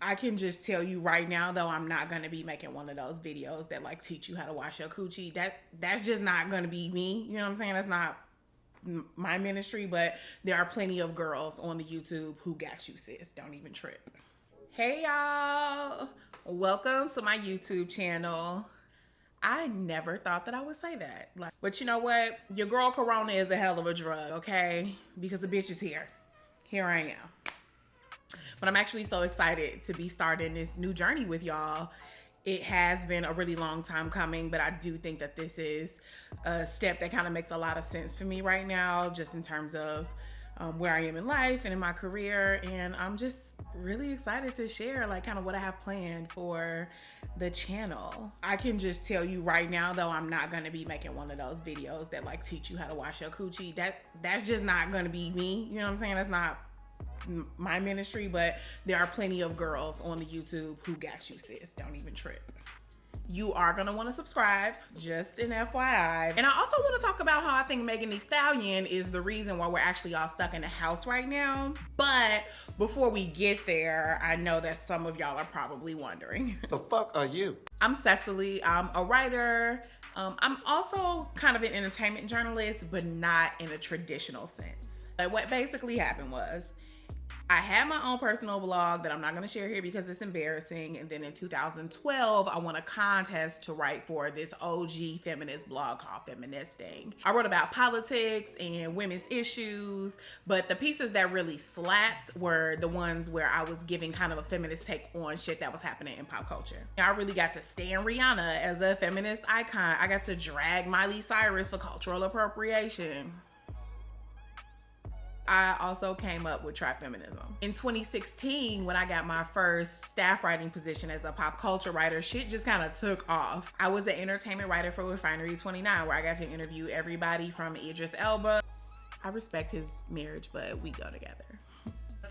I can just tell you right now, though, I'm not going to be making one of those videos that like teach you how to wash your coochie. That's just not going to be me. You know what I'm saying? That's not my ministry, but there are plenty of girls on the YouTube who got you, sis. Don't even trip. Hey, y'all. Welcome to my YouTube channel. I never thought that I would say that. But you know what? Your girl Corona is a hell of a drug, okay? Because the bitch is here. Here I am. But I'm actually so excited to be starting this new journey with y'all. It has been a really long time coming, but I do think that this is a step that kind of makes a lot of sense for me right now, just in terms of where I am in life and in my career. And I'm just really excited to share like kind of what I have planned for the channel. I can just tell you right now, though, I'm not going to be making one of those videos that like teach you how to wash your coochie. That's just not going to be me. You know what I'm saying? That's not my ministry, but there are plenty of girls on the YouTube who got you, sis. Don't even trip. You are going to want to subscribe, just an FYI. And I also want to talk about how I think Megan Thee Stallion is the reason why we're actually all stuck in the house right now. But before we get there, I know that some of y'all are probably wondering. The fuck are you? I'm Cecily. I'm a writer. I'm also kind of an entertainment journalist, but not in a traditional sense. But what basically happened was, I had my own personal blog that I'm not going to share here because it's embarrassing. And then in 2012, I won a contest to write for this OG feminist blog called Feministing. I wrote about politics and women's issues, but the pieces that really slapped were the ones where I was giving kind of a feminist take on shit that was happening in pop culture. I really got to stand Rihanna as a feminist icon. I got to drag Miley Cyrus for cultural appropriation. I also came up with trap feminism. In 2016, when I got my first staff writing position as a pop culture writer, shit just kind of took off. I was an entertainment writer for Refinery 29, where I got to interview everybody from Idris Elba. I respect his marriage, but we go together.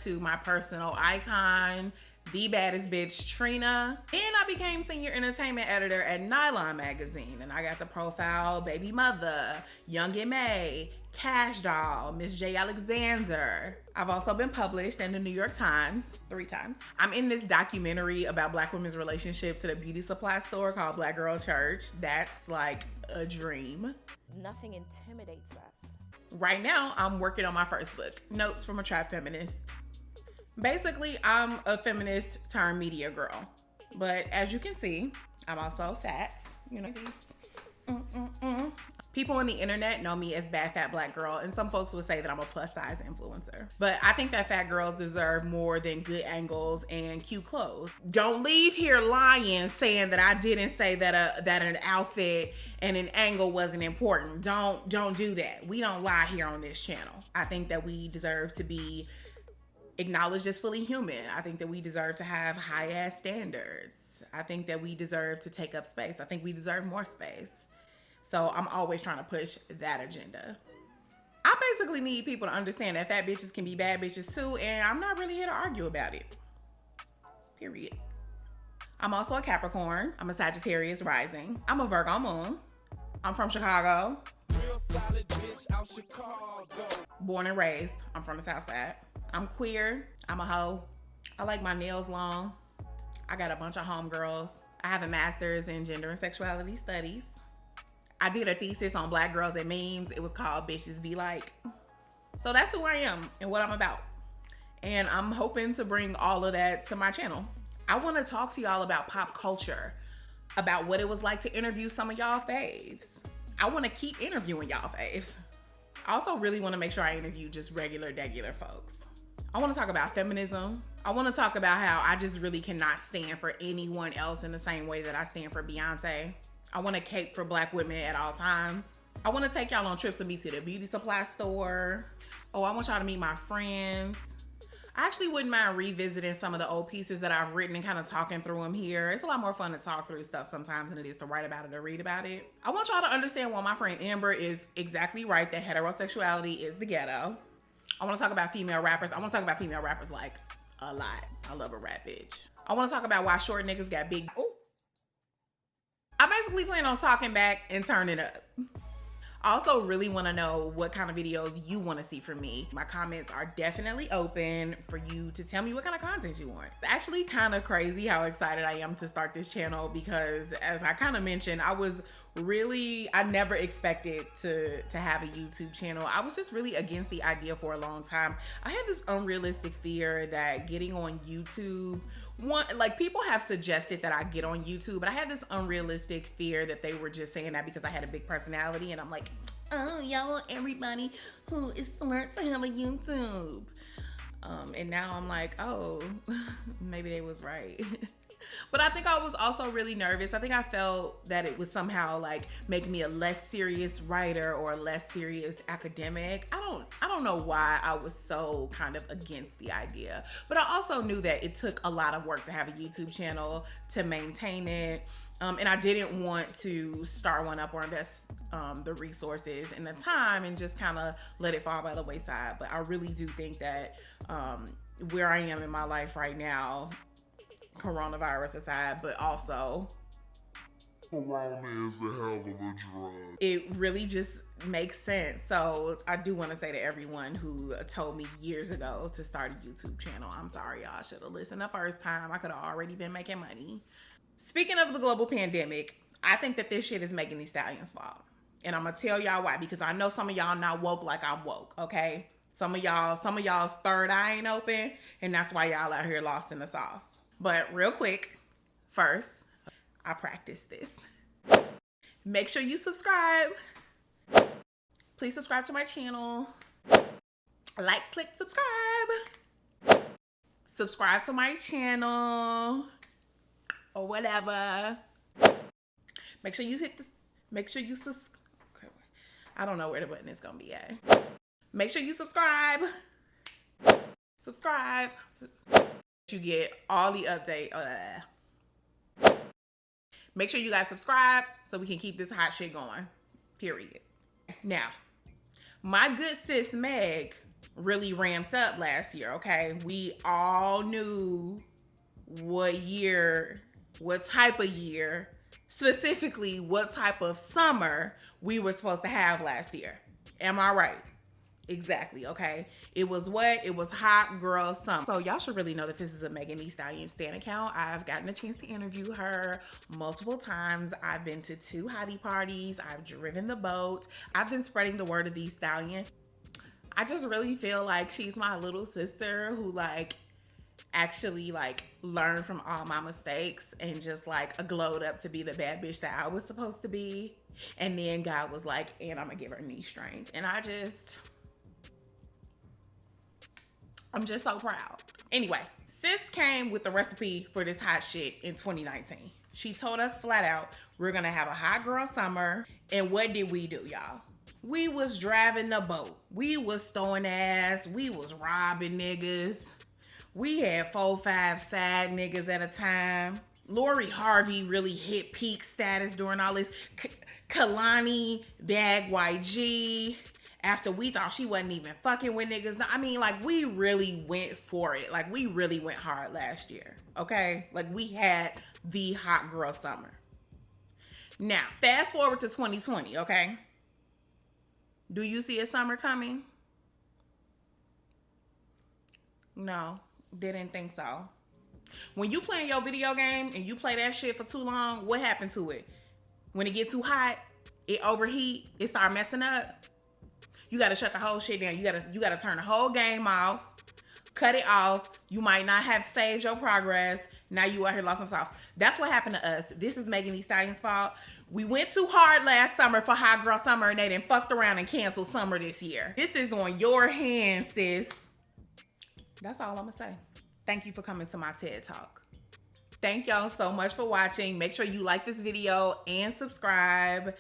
To my personal icon, the baddest bitch, Trina. Then I became senior entertainment editor at Nylon magazine, and I got to profile Baby Mother, Young M.A., Cash Doll, Miss J. Alexander. I've also been published in the New York Times 3 times. I'm in this documentary about Black women's relationships at a beauty supply store called Black Girl Church. That's like a dream. Nothing intimidates us. Right now, I'm working on my first book, Notes from a Trap Feminist. Basically, I'm a feminist turned media girl. But as you can see, I'm also fat. You know, these people on the internet know me as Bad Fat Black Girl, and some folks would say that I'm a plus size influencer. But I think that fat girls deserve more than good angles and cute clothes. Don't leave here lying saying that I didn't say that an outfit and an angle wasn't important. Don't do that. We don't lie here on this channel. I think that we deserve to be acknowledged as fully human. I think that we deserve to have high ass standards. I think that we deserve to take up space. I think we deserve more space. So I'm always trying to push that agenda. I basically need people to understand that fat bitches can be bad bitches too, and I'm not really here to argue about it. Period. I'm also a Capricorn. I'm a Sagittarius rising. I'm a Virgo moon. I'm from Chicago. Real solid bitch out Chicago. Born and raised. I'm from the South Side. I'm queer. I'm a hoe. I like my nails long. I got a bunch of homegirls. I have a master's in gender and sexuality studies. I did a thesis on Black girls and memes. It was called Bitches Be Like. So that's who I am and what I'm about. And I'm hoping to bring all of that to my channel. I want to talk to y'all about pop culture, about what it was like to interview some of y'all faves. I want to keep interviewing y'all faves. I also really want to make sure I interview just regular folks. I want to talk about feminism. I want to talk about how I just really cannot stand for anyone else in the same way that I stand for Beyonce. I want to cape for Black women at all times. I want to take y'all on trips with me to the beauty supply store. Oh, I want y'all to meet my friends. I actually wouldn't mind revisiting some of the old pieces that I've written and kind of talking through them here. It's a lot more fun to talk through stuff sometimes than it is to write about it or read about it. I want y'all to understand why my friend Amber is exactly right, that heterosexuality is the ghetto. I want to talk about female rappers. I want to talk about female rappers like a lot. I love a rap bitch. I want to talk about why short niggas got big. Ooh. I basically plan on talking back and turning up. I also really want to know what kind of videos you want to see from me. My comments are definitely open for you to tell me what kind of content you want. It's actually kind of crazy how excited I am to start this channel because, as I kind of mentioned, I never expected to have a YouTube channel. I was just really against the idea for a long time. I had this unrealistic fear that getting on YouTube, people have suggested that I get on YouTube, but I had this unrealistic fear that they were just saying that because I had a big personality, and I'm like, oh, y'all want everybody who is smart to have a YouTube. And now I'm like, oh, maybe they was right. But I think I was also really nervous. I think I felt that it would somehow like make me a less serious writer or a less serious academic. I don't know why I was so kind of against the idea. But I also knew that it took a lot of work to have a YouTube channel, to maintain it. And I didn't want to start one up or invest the resources and the time and just kind of let it fall by the wayside. But I really do think that where I am in my life right now, coronavirus aside, but also Corona is a hell of a drug. It really just makes sense. So I do want to say to everyone who told me years ago to start a YouTube channel, I'm sorry, y'all. I should have listened the first time. I could have already been making money. Speaking of the global pandemic, I think that this shit is Megan Thee Stallion's fault. And I'm gonna tell y'all why, because I know some of y'all not woke like I'm woke, okay? Some of y'all's third eye ain't open, and that's why y'all out here lost in the sauce. But real quick, first, I practice this. Make sure you subscribe. Please subscribe to my channel. Like, click, subscribe. Subscribe to my channel or whatever. Make sure you I don't know where the button is gonna be at. Make sure you subscribe. Subscribe. You get all the update. Make sure you guys subscribe so we can keep this hot shit going. Period. Now, my good sis Meg really ramped up last year, okay? We all knew what type of year, specifically what type of summer we were supposed to have last year. Am I right? Exactly, okay? It was hot girl summer. So y'all should really know that this is a Megan Thee Stallion stan account. I've gotten a chance to interview her multiple times. I've been to 2 hottie parties. I've driven the boat. I've been spreading the word of Thee Stallion. I just really feel like she's my little sister who actually learned from all my mistakes and just glowed up to be the bad bitch that I was supposed to be. And then God was like, and I'm gonna give her knee strength. And I'm just so proud. Anyway, sis came with the recipe for this hot shit in 2019. She told us flat out, we're gonna have a hot girl summer. And what did we do, y'all? We was driving the boat. We was throwing ass. We was robbing niggas. We had 4, 5 side niggas at a time. Lori Harvey really hit peak status during all this. Kalani bag YG. After we thought she wasn't even fucking with niggas. I mean, we really went for it. We really went hard last year, okay? We had the hot girl summer. Now, fast forward to 2020, okay? Do you see a summer coming? No, didn't think so. When you playing your video game and you play that shit for too long, what happened to it? When it get too hot, it overheat, it start messing up. You gotta shut the whole shit down. You gotta turn the whole game off, cut it off. You might not have saved your progress. Now you out here lost in sauce. That's what happened to us. This is Megan Thee Stallion's fault. We went too hard last summer for hot girl summer and they done fucked around and canceled summer this year. This is on your hands, sis. That's all I'm gonna say. Thank you for coming to my TED Talk. Thank y'all so much for watching. Make sure you like this video and subscribe.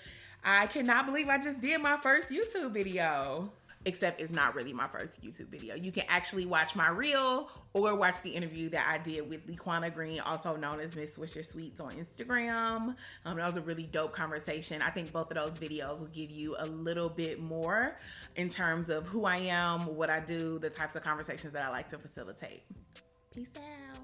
I cannot believe I just did my first YouTube video. Except it's not really my first YouTube video. You can actually watch my reel or watch the interview that I did with Laquana Green, also known as Miss Swisher Sweets on Instagram. That was a really dope conversation. I think both of those videos will give you a little bit more in terms of who I am, what I do, the types of conversations that I like to facilitate. Peace out.